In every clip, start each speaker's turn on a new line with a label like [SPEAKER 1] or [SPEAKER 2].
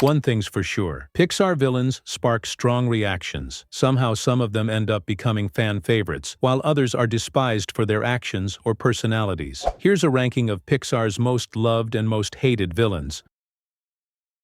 [SPEAKER 1] One thing's for sure, Pixar villains spark strong reactions. Somehow some of them end up becoming fan favorites, while others are despised for their actions or personalities. Here's a ranking of Pixar's most loved and most hated villains.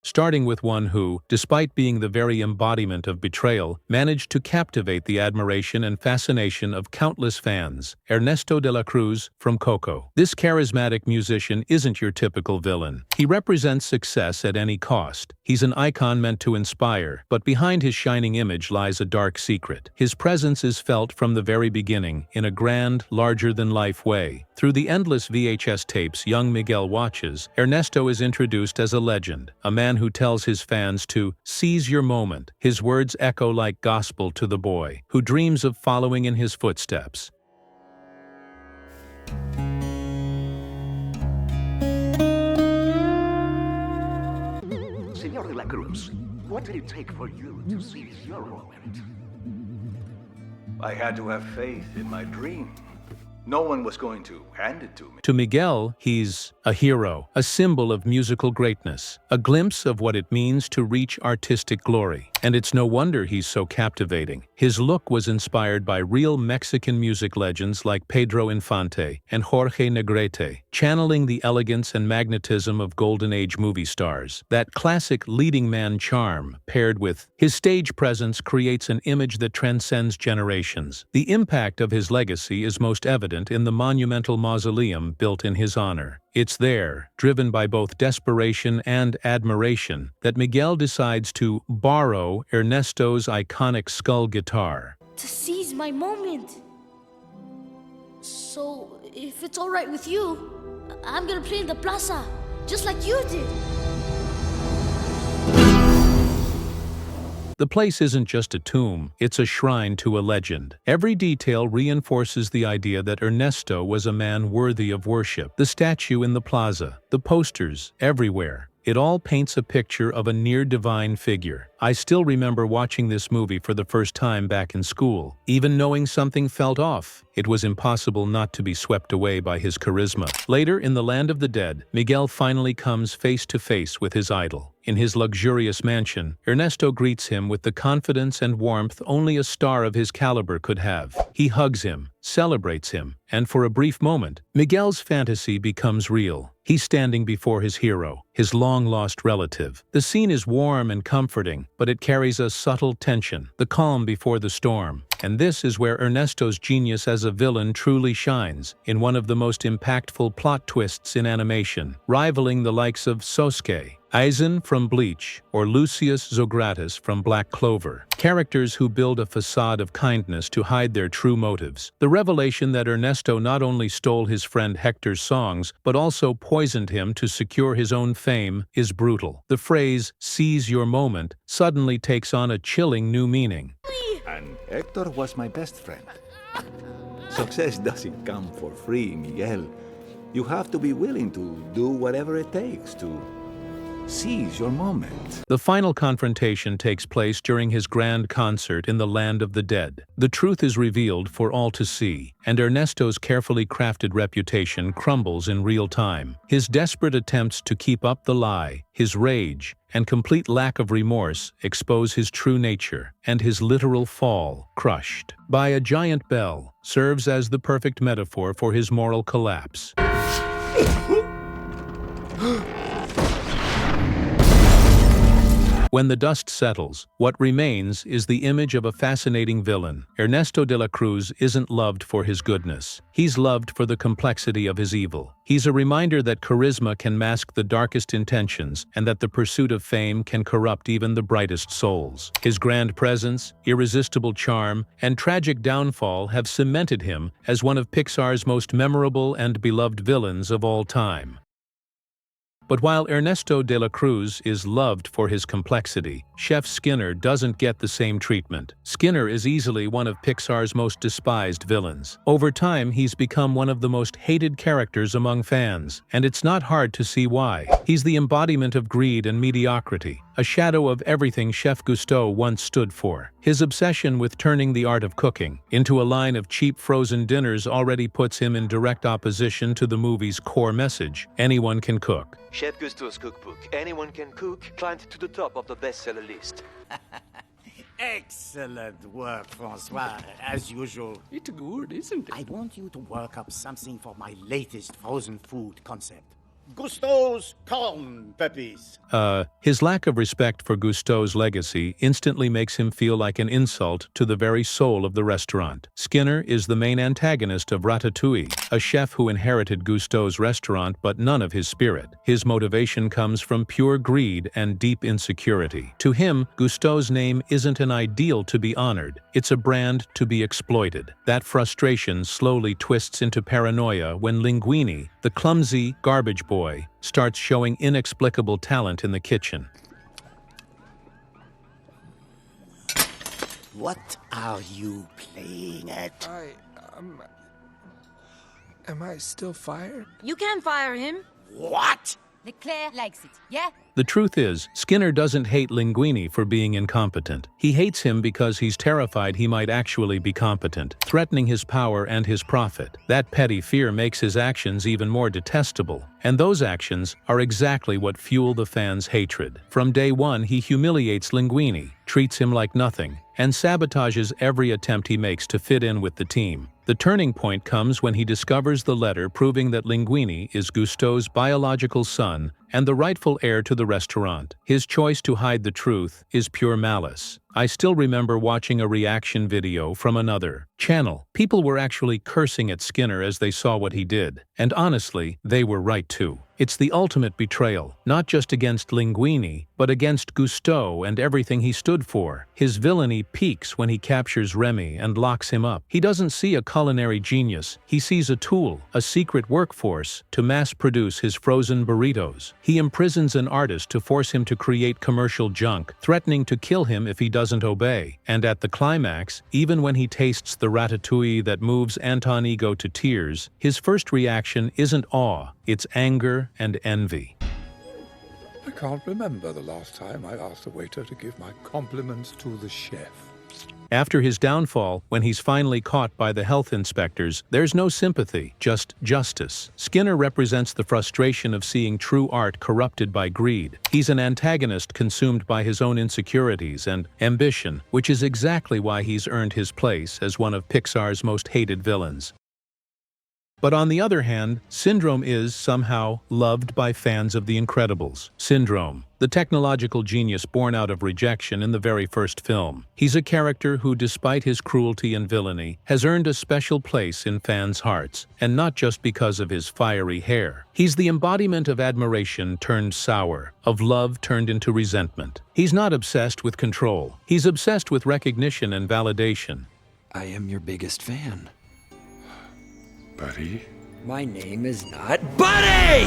[SPEAKER 1] Starting with one who, despite being the very embodiment of betrayal, managed to captivate the admiration and fascination of countless fans, Ernesto de la Cruz from Coco. This charismatic musician isn't your typical villain. He represents success at any cost. He's an icon meant to inspire, but behind his shining image lies a dark secret. His presence is felt from the very beginning, in a grand, larger-than-life way. Through the endless VHS tapes young Miguel watches, Ernesto is introduced as a legend, a man who tells his fans to seize your moment. His words echo like gospel to the boy, who dreams of following in his footsteps.
[SPEAKER 2] Señor de la Cruz, what did it take for you to seize your moment?
[SPEAKER 3] I had to have faith in my dream. No one was going to hand it to me.
[SPEAKER 1] To Miguel, he's a hero, a symbol of musical greatness, a glimpse of what it means to reach artistic glory. And it's no wonder he's so captivating. His look was inspired by real Mexican music legends like Pedro Infante and Jorge Negrete, channeling the elegance and magnetism of Golden Age movie stars. That classic leading man charm, paired with his stage presence, creates an image that transcends generations. The impact of his legacy is most evident in the monumental mausoleum built in his honor. It's there, driven by both desperation and admiration, that Miguel decides to borrow Ernesto's iconic skull guitar.
[SPEAKER 4] To seize my moment. So, if it's alright with you, I'm gonna play in the plaza, just like you did.
[SPEAKER 1] The place isn't just a tomb, it's a shrine to a legend. Every detail reinforces the idea that Ernesto was a man worthy of worship. The statue in the plaza, the posters everywhere. It all paints a picture of a near-divine figure. I still remember watching this movie for the first time back in school. Even knowing something felt off, it was impossible not to be swept away by his charisma. Later, in the land of the dead, Miguel finally comes face to face with his idol. In his luxurious mansion, Ernesto greets him with the confidence and warmth only a star of his caliber could have. He hugs him, celebrates him, and for a brief moment, Miguel's fantasy becomes real. He's standing before his hero, his long-lost relative. The scene is warm and comforting, but it carries a subtle tension, the calm before the storm. And this is where Ernesto's genius as a villain truly shines, in one of the most impactful plot twists in animation, rivaling the likes of Sosuke, Aizen from Bleach, or Lucius Zogratis from Black Clover. Characters who build a facade of kindness to hide their true motives. The revelation that Ernesto not only stole his friend Hector's songs, but also poisoned him to secure his own fame, is brutal. The phrase, "seize your moment," suddenly takes on a chilling new meaning.
[SPEAKER 3] And Hector was my best friend. Success doesn't come for free, Miguel. You have to be willing to do whatever it takes to seize your moment.
[SPEAKER 1] The final confrontation takes place during his grand concert in the land of the dead. The truth is revealed for all to see, and Ernesto's carefully crafted reputation crumbles in real time. His desperate attempts to keep up the lie, his rage, and complete lack of remorse expose his true nature, and his literal fall, crushed by a giant bell, serves as the perfect metaphor for his moral collapse. When the dust settles, what remains is the image of a fascinating villain. Ernesto de la Cruz isn't loved for his goodness. He's loved for the complexity of his evil. He's a reminder that charisma can mask the darkest intentions and that the pursuit of fame can corrupt even the brightest souls. His grand presence, irresistible charm, and tragic downfall have cemented him as one of Pixar's most memorable and beloved villains of all time. But while Ernesto de la Cruz is loved for his complexity, Chef Skinner doesn't get the same treatment. Skinner is easily one of Pixar's most despised villains. Over time, he's become one of the most hated characters among fans, and it's not hard to see why. He's the embodiment of greed and mediocrity, a shadow of everything Chef Gusteau once stood for. His obsession with turning the art of cooking into a line of cheap frozen dinners already puts him in direct opposition to the movie's core message: anyone can cook.
[SPEAKER 5] Chef Gusteau's cookbook. Anyone can cook climbed to the top of the bestseller list.
[SPEAKER 6] Excellent work, Francois, as usual.
[SPEAKER 2] It's good, isn't it?
[SPEAKER 6] I want you to work up something for my latest frozen food concept. Gusteau's corn peppies.
[SPEAKER 1] His lack of respect for Gusteau's legacy instantly makes him feel like an insult to the very soul of the restaurant. Skinner is the main antagonist of Ratatouille, a chef who inherited Gusteau's restaurant but none of his spirit. His motivation comes from pure greed and deep insecurity. To him, Gusteau's name isn't an ideal to be honored, it's a brand to be exploited. That frustration slowly twists into paranoia when Linguini, the clumsy garbage boy, starts showing inexplicable talent in the kitchen.
[SPEAKER 6] What are you playing at?
[SPEAKER 7] Am I still fired?
[SPEAKER 8] You can fire him.
[SPEAKER 6] What?
[SPEAKER 8] Leclerc likes it, yeah?
[SPEAKER 1] The truth is, Skinner doesn't hate Linguini for being incompetent. He hates him because he's terrified he might actually be competent, threatening his power and his profit. That petty fear makes his actions even more detestable, and those actions are exactly what fuel the fans' hatred. From day one, he humiliates Linguini, treats him like nothing, and sabotages every attempt he makes to fit in with the team. The turning point comes when he discovers the letter proving that Linguini is Gusteau's biological son and the rightful heir to the restaurant. His choice to hide the truth is pure malice. I still remember watching a reaction video from another channel. People were actually cursing at Skinner as they saw what he did. And honestly, they were right too. It's the ultimate betrayal, not just against Linguini, but against Gusteau and everything he stood for. His villainy peaks when he captures Remy and locks him up. He doesn't see a culinary genius, he sees a tool, a secret workforce, to mass-produce his frozen burritos. He imprisons an artist to force him to create commercial junk, threatening to kill him if he doesn't obey. And at the climax, even when he tastes the ratatouille that moves Anton Ego to tears, his first reaction isn't awe, it's anger and envy.
[SPEAKER 7] I can't remember the last time I asked a waiter to give my compliments to the chef.
[SPEAKER 1] After his downfall, when he's finally caught by the health inspectors, there's no sympathy, just justice. Skinner represents the frustration of seeing true art corrupted by greed. He's an antagonist consumed by his own insecurities and ambition, which is exactly why he's earned his place as one of Pixar's most hated villains. But on the other hand, Syndrome is, somehow, loved by fans of The Incredibles. Syndrome, the technological genius born out of rejection in the very first film. He's a character who, despite his cruelty and villainy, has earned a special place in fans' hearts, and not just because of his fiery hair. He's the embodiment of admiration turned sour, of love turned into resentment. He's not obsessed with control. He's obsessed with recognition and validation.
[SPEAKER 9] I am your biggest fan.
[SPEAKER 7] Buddy?
[SPEAKER 9] My name is not Buddy!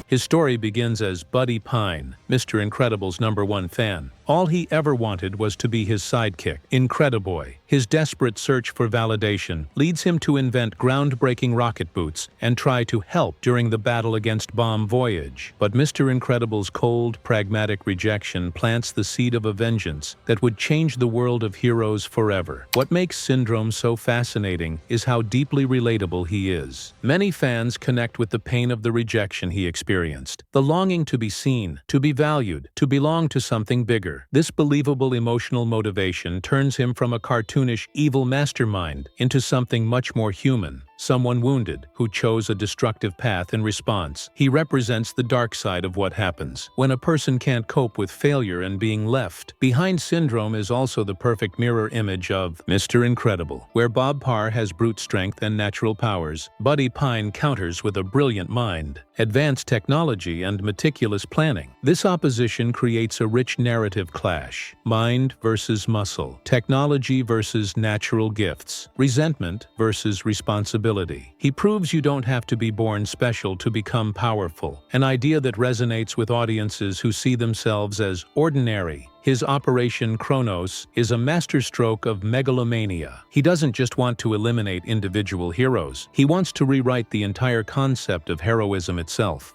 [SPEAKER 1] His story begins as Buddy Pine, Mr. Incredible's #1 fan. All he ever wanted was to be his sidekick, Incrediboy. His desperate search for validation leads him to invent groundbreaking rocket boots and try to help during the battle against Bomb Voyage. But Mr. Incredible's cold, pragmatic rejection plants the seed of a vengeance that would change the world of heroes forever. What makes Syndrome so fascinating is how deeply relatable he is. Many fans connect with the pain of the rejection he experienced, the longing to be seen, to be valued, to belong to something bigger. This believable emotional motivation turns him from a cartoonish, evil mastermind into something much more human. Someone wounded, who chose a destructive path in response. He represents the dark side of what happens when a person can't cope with failure and being left. Behind Syndrome is also the perfect mirror image of Mr. Incredible. Where Bob Parr has brute strength and natural powers, Buddy Pine counters with a brilliant mind, advanced technology, and meticulous planning. This opposition creates a rich narrative clash. Mind versus muscle, technology versus natural gifts, resentment versus responsibility. He proves you don't have to be born special to become powerful, an idea that resonates with audiences who see themselves as ordinary. His Operation Kronos is a masterstroke of megalomania. He doesn't just want to eliminate individual heroes, he wants to rewrite the entire concept of heroism itself.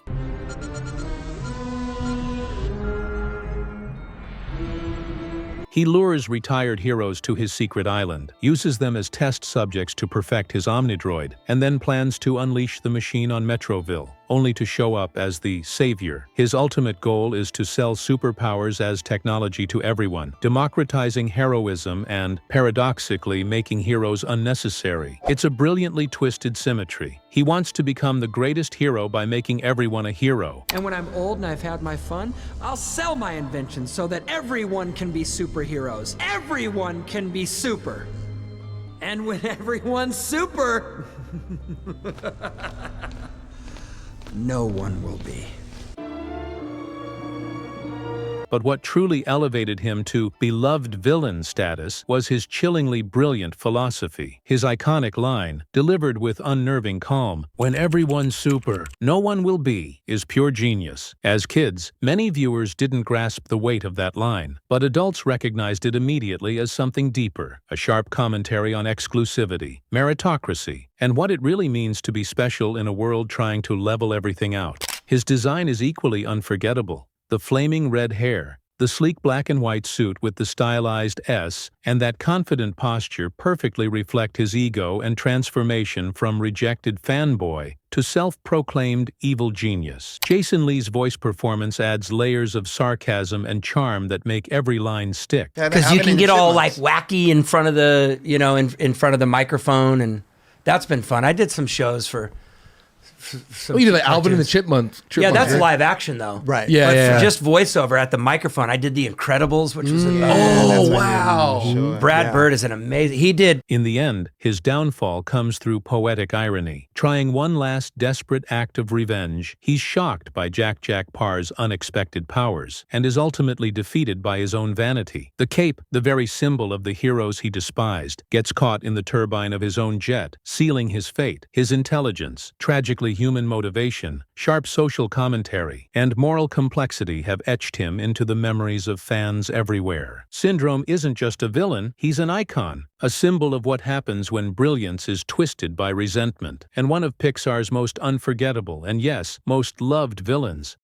[SPEAKER 1] He lures retired heroes to his secret island, uses them as test subjects to perfect his Omnidroid, and then plans to unleash the machine on Metroville, only to show up as the savior. His ultimate goal is to sell superpowers as technology to everyone, democratizing heroism and, paradoxically, making heroes unnecessary. It's a brilliantly twisted symmetry. He wants to become the greatest hero by making everyone a hero.
[SPEAKER 9] And when I'm old and I've had my fun, I'll sell my inventions so that everyone can be superheroes. Everyone can be super. And when everyone's super, no one will be.
[SPEAKER 1] But what truly elevated him to beloved villain status was his chillingly brilliant philosophy. His iconic line, delivered with unnerving calm, "When everyone's super, no one will be," is pure genius. As kids, many viewers didn't grasp the weight of that line, but adults recognized it immediately as something deeper, a sharp commentary on exclusivity, meritocracy, and what it really means to be special in a world trying to level everything out. His design is equally unforgettable. The flaming red hair, the sleek black and white suit with the stylized S, and that confident posture perfectly reflect his ego and transformation from rejected fanboy to self-proclaimed evil genius. Jason Lee's voice performance adds layers of sarcasm and charm that make every line stick.
[SPEAKER 9] Because you can get all like wacky in front of the, in front of the microphone, and that's been fun. I did some shows for
[SPEAKER 10] you did like Alvin and the Chipmunks.
[SPEAKER 9] Yeah, that's live action though.
[SPEAKER 10] Right.
[SPEAKER 9] Yeah, but for just voiceover at the microphone, I did The Incredibles, which was
[SPEAKER 10] oh wow!
[SPEAKER 9] Sure. Brad Bird is an amazing. He did.
[SPEAKER 1] In the end, his downfall comes through poetic irony. Trying one last desperate act of revenge, he's shocked by Jack Parr's unexpected powers and is ultimately defeated by his own vanity. The cape, the very symbol of the heroes he despised, gets caught in the turbine of his own jet, sealing his fate. His intelligence, tragically human motivation, sharp social commentary, and moral complexity have etched him into the memories of fans everywhere. Syndrome isn't just a villain, he's an icon, a symbol of what happens when brilliance is twisted by resentment, and one of Pixar's most unforgettable and, yes, most loved villains.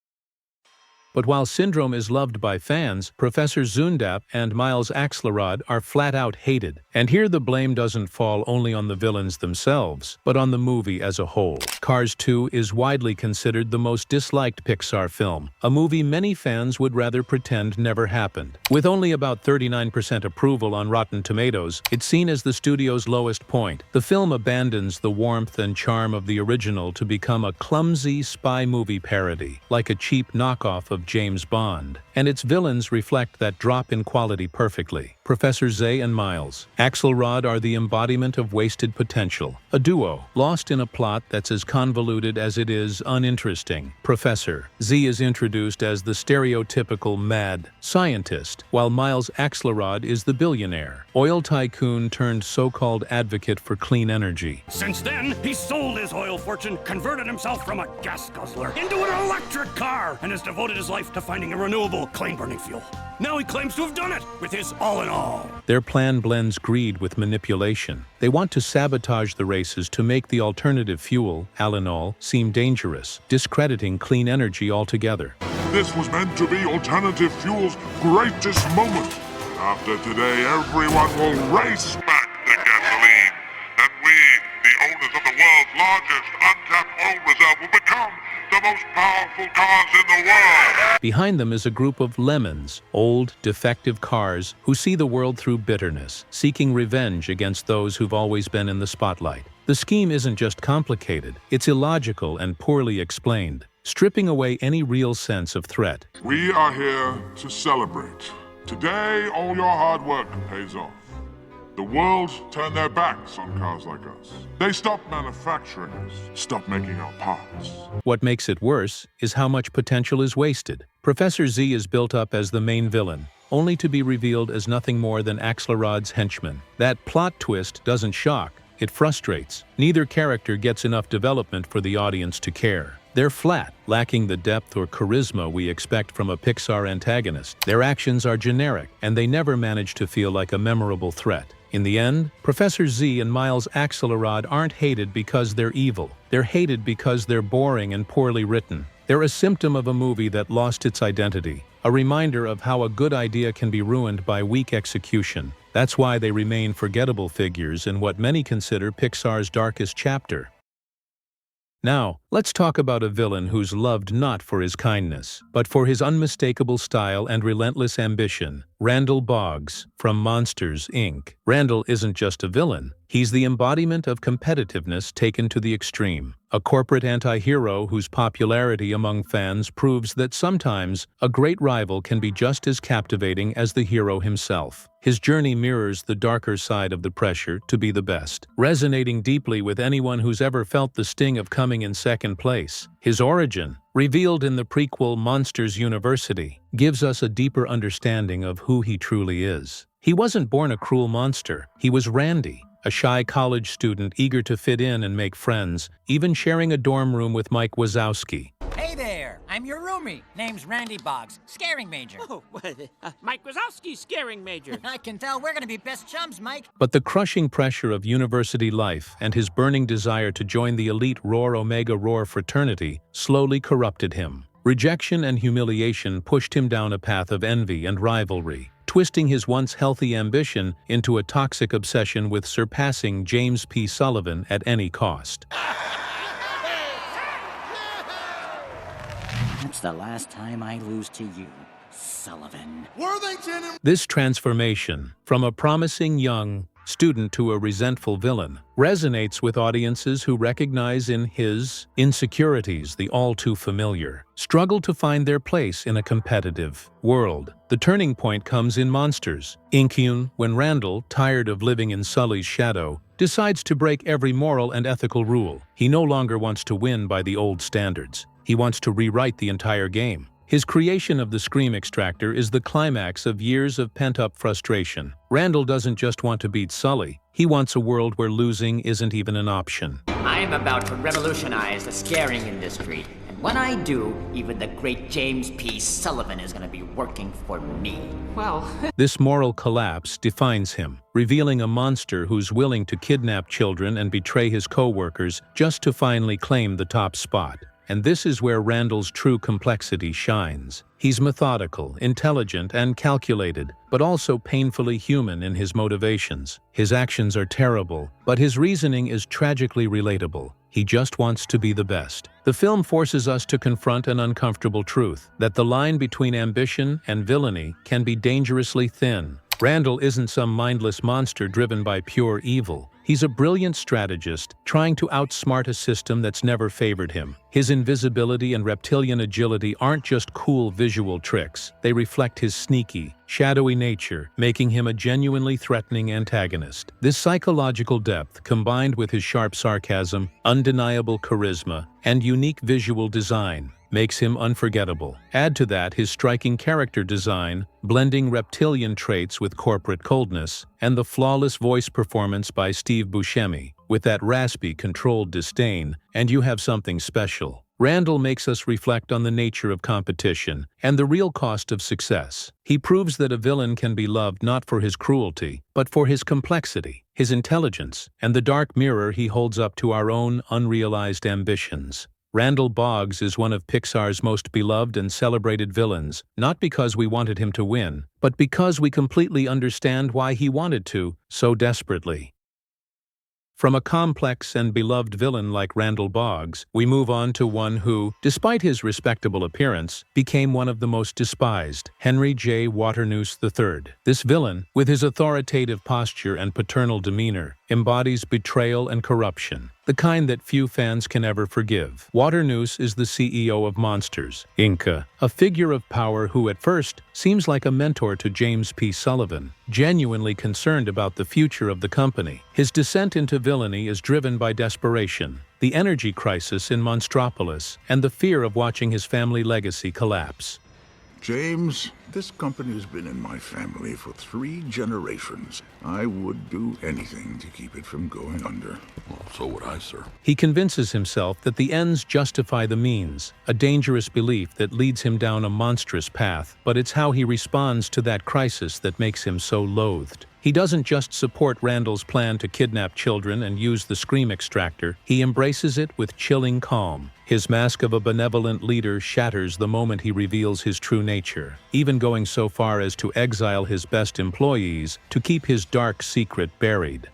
[SPEAKER 1] But while Syndrome is loved by fans, Professor Zundap and Miles Axelrod are flat-out hated. And here the blame doesn't fall only on the villains themselves, but on the movie as a whole. Cars 2 is widely considered the most disliked Pixar film, a movie many fans would rather pretend never happened. With only about 39% approval on Rotten Tomatoes, it's seen as the studio's lowest point. The film abandons the warmth and charm of the original to become a clumsy spy movie parody, like a cheap knockoff of James Bond, and its villains reflect that drop in quality perfectly. Professor Zay and Miles Axelrod are the embodiment of wasted potential, a duo lost in a plot that's as convoluted as it is uninteresting. Professor Z is introduced as the stereotypical mad scientist, while Miles Axelrod is the billionaire, oil tycoon turned so-called advocate for clean energy.
[SPEAKER 11] Since then, he sold his oil fortune, converted himself from a gas guzzler into an electric car, and has devoted his life to finding a renewable, clean-burning fuel. Now he claims to have done it with his all-in-all.
[SPEAKER 1] Their plan blends greed with manipulation. They want to sabotage the races to make the alternative fuel, allanol, seem dangerous, discrediting clean energy altogether.
[SPEAKER 12] This was meant to be alternative fuel's greatest moment. After today, everyone will race back to gasoline. And we, the owners of the world's largest untapped oil reserve, will become the most powerful cars in the world.
[SPEAKER 1] Behind them is a group of lemons, old, defective cars who see the world through bitterness, seeking revenge against those who've always been in the spotlight. The scheme isn't just complicated, it's illogical and poorly explained, stripping away any real sense of threat.
[SPEAKER 12] We are here to celebrate. Today, all your hard work pays off. The world turned their backs on cars like us. They stopped manufacturing us, stopped making our parts.
[SPEAKER 1] What makes it worse is how much potential is wasted. Professor Z is built up as the main villain, only to be revealed as nothing more than Axelrod's henchman. That plot twist doesn't shock, it frustrates. Neither character gets enough development for the audience to care. They're flat, lacking the depth or charisma we expect from a Pixar antagonist. Their actions are generic, and they never manage to feel like a memorable threat. In the end, Professor Z and Miles Axelrod aren't hated because they're evil. They're hated because they're boring and poorly written. They're a symptom of a movie that lost its identity, a reminder of how a good idea can be ruined by weak execution. That's why they remain forgettable figures in what many consider Pixar's darkest chapter. Now, let's talk about a villain who's loved not for his kindness, but for his unmistakable style and relentless ambition. Randall Boggs, from Monsters, Inc. Randall isn't just a villain, he's the embodiment of competitiveness taken to the extreme. A corporate anti-hero whose popularity among fans proves that sometimes a great rival can be just as captivating as the hero himself. His journey mirrors the darker side of the pressure to be the best, resonating deeply with anyone who's ever felt the sting of coming in second place. His origin, revealed in the prequel Monsters University, gives us a deeper understanding of who he truly is. He wasn't born a cruel monster, he was Randy, a shy college student eager to fit in and make friends, even sharing a dorm room with Mike Wazowski.
[SPEAKER 13] Hey there, I'm your roomie. Name's Randy Boggs, scaring major.
[SPEAKER 14] Oh, Mike Wazowski's scaring major.
[SPEAKER 13] I can tell we're gonna be best chums, Mike.
[SPEAKER 1] But the crushing pressure of university life and his burning desire to join the elite Roar Omega Roar fraternity slowly corrupted him. Rejection and humiliation pushed him down a path of envy and rivalry, twisting his once healthy ambition into a toxic obsession with surpassing James P. Sullivan at any cost.
[SPEAKER 13] That's the last time I lose to you, Sullivan.
[SPEAKER 1] This transformation, from a promising young student to a resentful villain, resonates with audiences who recognize in his insecurities the all-too-familiar struggle to find their place in a competitive world. The turning point comes in Monsters, Inc. when Randall, tired of living in Sully's shadow, decides to break every moral and ethical rule. He no longer wants to win by the old standards. He wants to rewrite the entire game. His creation of the Scream Extractor is the climax of years of pent-up frustration. Randall doesn't just want to beat Sully, he wants a world where losing isn't even an option.
[SPEAKER 13] I'm about to revolutionize the scaring industry, and when I do, even the great James P. Sullivan is gonna be working for me. Well,
[SPEAKER 1] This moral collapse defines him, revealing a monster who's willing to kidnap children and betray his co-workers just to finally claim the top spot. And this is where Randall's true complexity shines. He's methodical, intelligent, and calculated, but also painfully human in his motivations. His actions are terrible, but his reasoning is tragically relatable. He just wants to be the best. The film forces us to confront an uncomfortable truth, that the line between ambition and villainy can be dangerously thin. Randall isn't some mindless monster driven by pure evil. He's a brilliant strategist, trying to outsmart a system that's never favored him. His invisibility and reptilian agility aren't just cool visual tricks. They reflect his sneaky, shadowy nature, making him a genuinely threatening antagonist. This psychological depth, combined with his sharp sarcasm, undeniable charisma, and unique visual design, makes him unforgettable. Add to that his striking character design, blending reptilian traits with corporate coldness, and the flawless voice performance by Steve Buscemi, with that raspy, controlled disdain, and you have something special. Randall makes us reflect on the nature of competition and the real cost of success. He proves that a villain can be loved not for his cruelty, but for his complexity, his intelligence, and the dark mirror he holds up to our own unrealized ambitions. Randall Boggs is one of Pixar's most beloved and celebrated villains, not because we wanted him to win, but because we completely understand why he wanted to so desperately. From a complex and beloved villain like Randall Boggs, we move on to one who, despite his respectable appearance, became one of the most despised, Henry J. Waternoose III. This villain, with his authoritative posture and paternal demeanor, embodies betrayal and corruption, the kind that few fans can ever forgive. Waternoose is the CEO of Monsters, Inc., a figure of power who at first seems like a mentor to James P. Sullivan, genuinely concerned about the future of the company. His descent into villainy is driven by desperation, the energy crisis in Monstropolis, and the fear of watching his family legacy collapse.
[SPEAKER 12] James, This company has been in my family for 3 generations. I would do anything to keep it from going under.
[SPEAKER 7] Well, so would I, sir.
[SPEAKER 1] He convinces himself that the ends justify the means, a dangerous belief that leads him down a monstrous path, but it's how he responds to that crisis that makes him so loathed. He doesn't just support Randall's plan to kidnap children and use the scream extractor, he embraces it with chilling calm. His mask of a benevolent leader shatters the moment he reveals his true nature, even going so far as to exile his best employees to keep his dark secret buried.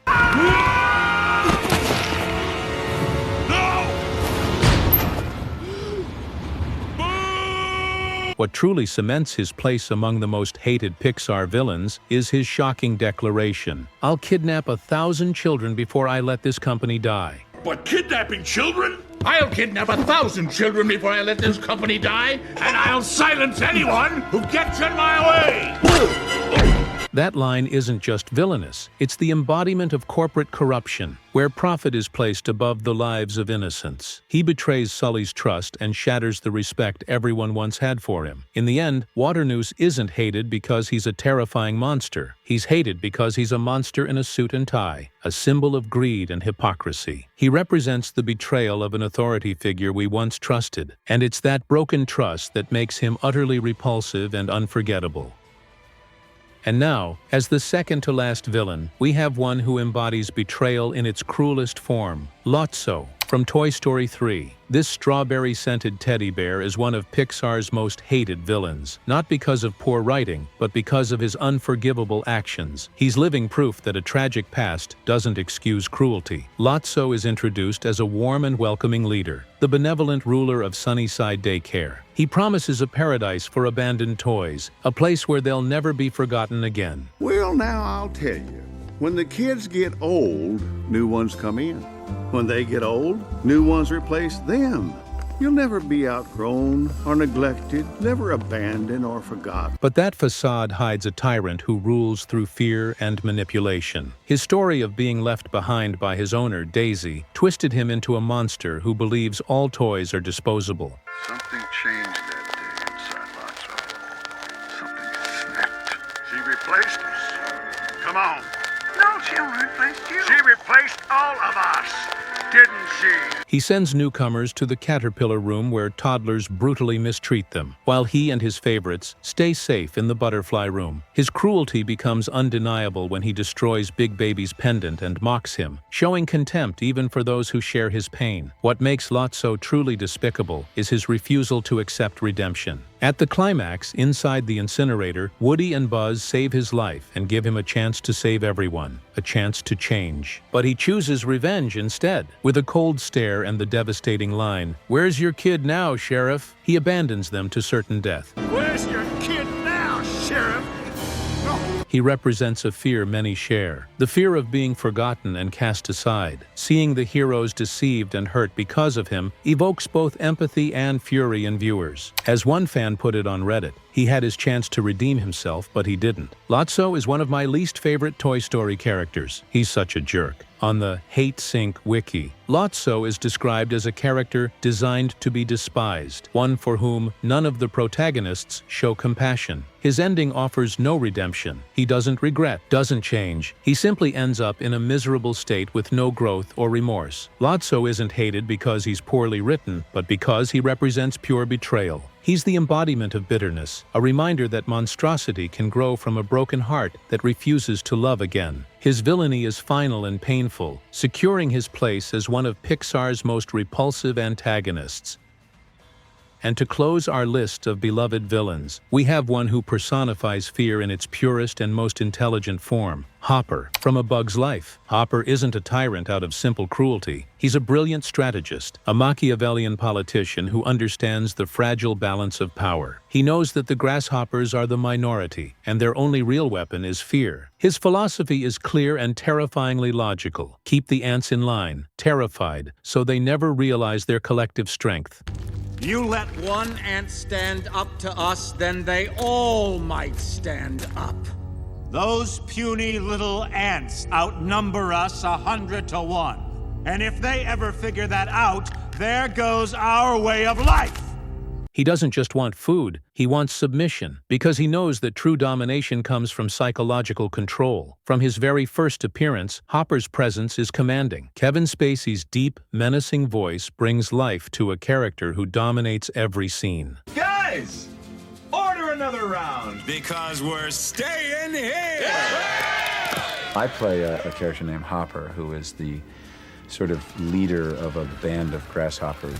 [SPEAKER 1] What truly cements his place among the most hated Pixar villains is his shocking declaration, "I'll kidnap 1,000 children before I let this company die."
[SPEAKER 12] But kidnapping children? I'll kidnap 1,000 children before I let this company die, and I'll silence anyone who gets in my way!
[SPEAKER 1] That line isn't just villainous, it's the embodiment of corporate corruption, where profit is placed above the lives of innocents. He betrays Sully's trust and shatters the respect everyone once had for him. In the end, Waternoose isn't hated because he's a terrifying monster. He's hated because he's a monster in a suit and tie, a symbol of greed and hypocrisy. He represents the betrayal of an authority figure we once trusted, and it's that broken trust that makes him utterly repulsive and unforgettable. And now, as the second-to-last villain, we have one who embodies betrayal in its cruelest form, Lotso, from Toy Story 3. This strawberry-scented teddy bear is one of Pixar's most hated villains, not because of poor writing, but because of his unforgivable actions. He's living proof that a tragic past doesn't excuse cruelty. Lotso is introduced as a warm and welcoming leader, the benevolent ruler of Sunnyside Daycare. He promises a paradise for abandoned toys, a place where they'll never be forgotten again.
[SPEAKER 15] Well, now I'll tell you. When the kids get old, new ones come in. When they get old, new ones replace them. You'll never be outgrown or neglected, never abandoned or forgotten.
[SPEAKER 1] But that facade hides a tyrant who rules through fear and manipulation. His story of being left behind by his owner, Daisy, twisted him into a monster who believes all toys are disposable.
[SPEAKER 12] Something changed that day inside Lotso. Something snapped. She replaced us. Come on.
[SPEAKER 2] No, she replaced you.
[SPEAKER 12] She replaced all of us, didn't she?
[SPEAKER 1] He sends newcomers to the caterpillar room where toddlers brutally mistreat them, while he and his favorites stay safe in the butterfly room. His cruelty becomes undeniable when he destroys Big Baby's pendant and mocks him, showing contempt even for those who share his pain. What makes Lotso truly despicable is his refusal to accept redemption. At the climax, inside the incinerator, Woody and Buzz save his life and give him a chance to save everyone, a chance to change. But he chooses revenge instead. With a cold stare and the devastating line, "Where's your kid now, Sheriff?" he abandons them to certain death.
[SPEAKER 12] Where's your kid now, Sheriff?
[SPEAKER 1] He represents a fear many share, the fear of being forgotten and cast aside. Seeing the heroes deceived and hurt because of him evokes both empathy and fury in viewers. As one fan put it on Reddit, he had his chance to redeem himself, but he didn't. Lotso is one of my least favorite Toy Story characters. He's such a jerk. On the HateSync wiki, Lotso is described as a character designed to be despised, one for whom none of the protagonists show compassion. His ending offers no redemption. He doesn't regret, doesn't change. He simply ends up in a miserable state with no growth or remorse. Lotso isn't hated because he's poorly written, but because he represents pure betrayal. He's the embodiment of bitterness, a reminder that monstrosity can grow from a broken heart that refuses to love again. His villainy is final and painful, securing his place as one of Pixar's most repulsive antagonists. And to close our list of beloved villains, we have one who personifies fear in its purest and most intelligent form, Hopper, from A Bug's Life. Hopper isn't a tyrant out of simple cruelty. He's a brilliant strategist, a Machiavellian politician who understands the fragile balance of power. He knows that the grasshoppers are the minority, and their only real weapon is fear. His philosophy is clear and terrifyingly logical. Keep the ants in line, terrified, so they never realize their collective strength.
[SPEAKER 6] You let one ant stand up to us, then they all might stand up. Those puny little ants outnumber us 100 to 1. And if they ever figure that out, there goes our way of life.
[SPEAKER 1] He doesn't just want food, he wants submission, because he knows that true domination comes from psychological control. From his very first appearance, Hopper's presence is commanding. Kevin Spacey's deep, menacing voice brings life to a character who dominates every scene.
[SPEAKER 16] Guys! Order another round, because we're staying here!
[SPEAKER 17] I play a character named Hopper, who is the sort of leader of a band of grasshoppers.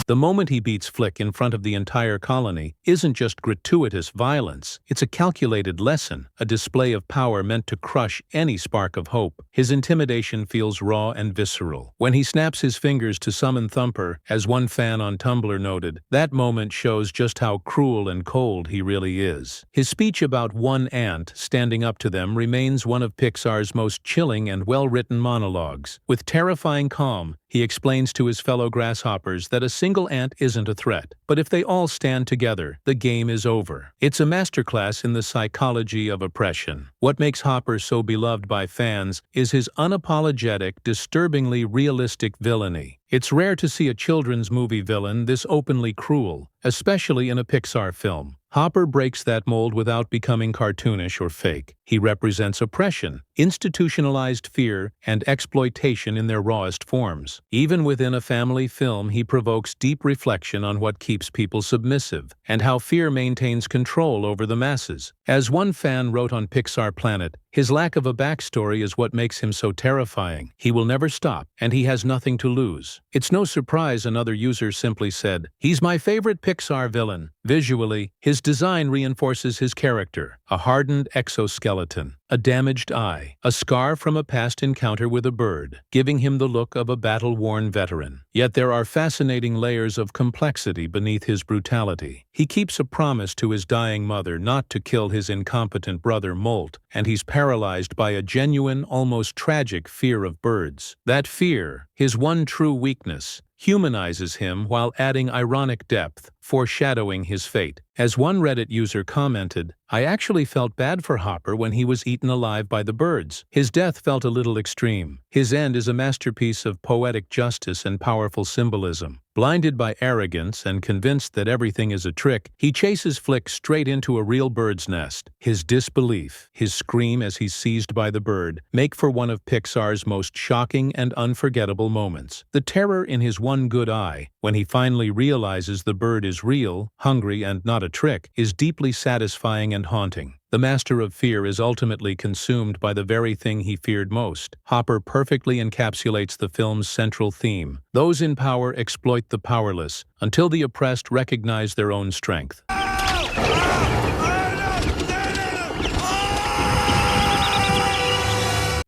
[SPEAKER 1] The moment he beats Flick in front of the entire colony isn't just gratuitous violence, it's a calculated lesson, a display of power meant to crush any spark of hope. His intimidation feels raw and visceral. When he snaps his fingers to summon Thumper, as one fan on Tumblr noted, that moment shows just how cruel and cold he really is. His speech about one ant standing up to them remains one of Pixar's most chilling and well-written monologues. With terrifying calm, he explains to his fellow grasshoppers that a single ant isn't a threat, but if they all stand together, the game is over. It's a masterclass in the psychology of oppression. What makes Hopper so beloved by fans is his unapologetic, disturbingly realistic villainy. It's rare to see a children's movie villain this openly cruel, especially in a Pixar film. Hopper breaks that mold without becoming cartoonish or fake. He represents oppression, institutionalized fear, and exploitation in their rawest forms. Even within a family film, he provokes deep reflection on what keeps people submissive, and how fear maintains control over the masses. As one fan wrote on Pixar Planet, his lack of a backstory is what makes him so terrifying. He will never stop, and he has nothing to lose. It's no surprise another user simply said, "He's my favorite Pixar villain." Visually, his design reinforces his character: a hardened exoskeleton, a damaged eye, a scar from a past encounter with a bird, giving him the look of a battle-worn veteran. Yet there are fascinating layers of complexity beneath his brutality. He keeps a promise to his dying mother not to kill his incompetent brother Molt, and he's paralyzed by a genuine, almost tragic fear of birds. That fear, his one true weakness, humanizes him while adding ironic depth, foreshadowing his fate. As one Reddit user commented, "I actually felt bad for Hopper when he was eaten alive by the birds. His death felt a little extreme. His end is a masterpiece of poetic justice and powerful symbolism." Blinded by arrogance and convinced that everything is a trick, he chases Flick straight into a real bird's nest. His disbelief, his scream as he's seized by the bird, make for one of Pixar's most shocking and unforgettable moments. The terror in his one good eye, when he finally realizes the bird is real, hungry, and not a trick, is deeply satisfying and haunting. The master of fear is ultimately consumed by the very thing he feared most. Hopper perfectly encapsulates the film's central theme. Those in power exploit the powerless, until the oppressed recognize their own strength.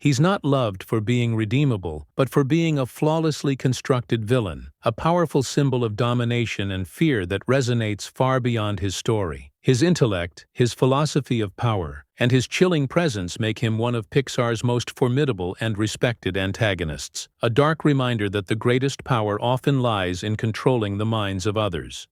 [SPEAKER 1] He's not loved for being redeemable, but for being a flawlessly constructed villain, a powerful symbol of domination and fear that resonates far beyond his story. His intellect, his philosophy of power, and his chilling presence make him one of Pixar's most formidable and respected antagonists, a dark reminder that the greatest power often lies in controlling the minds of others.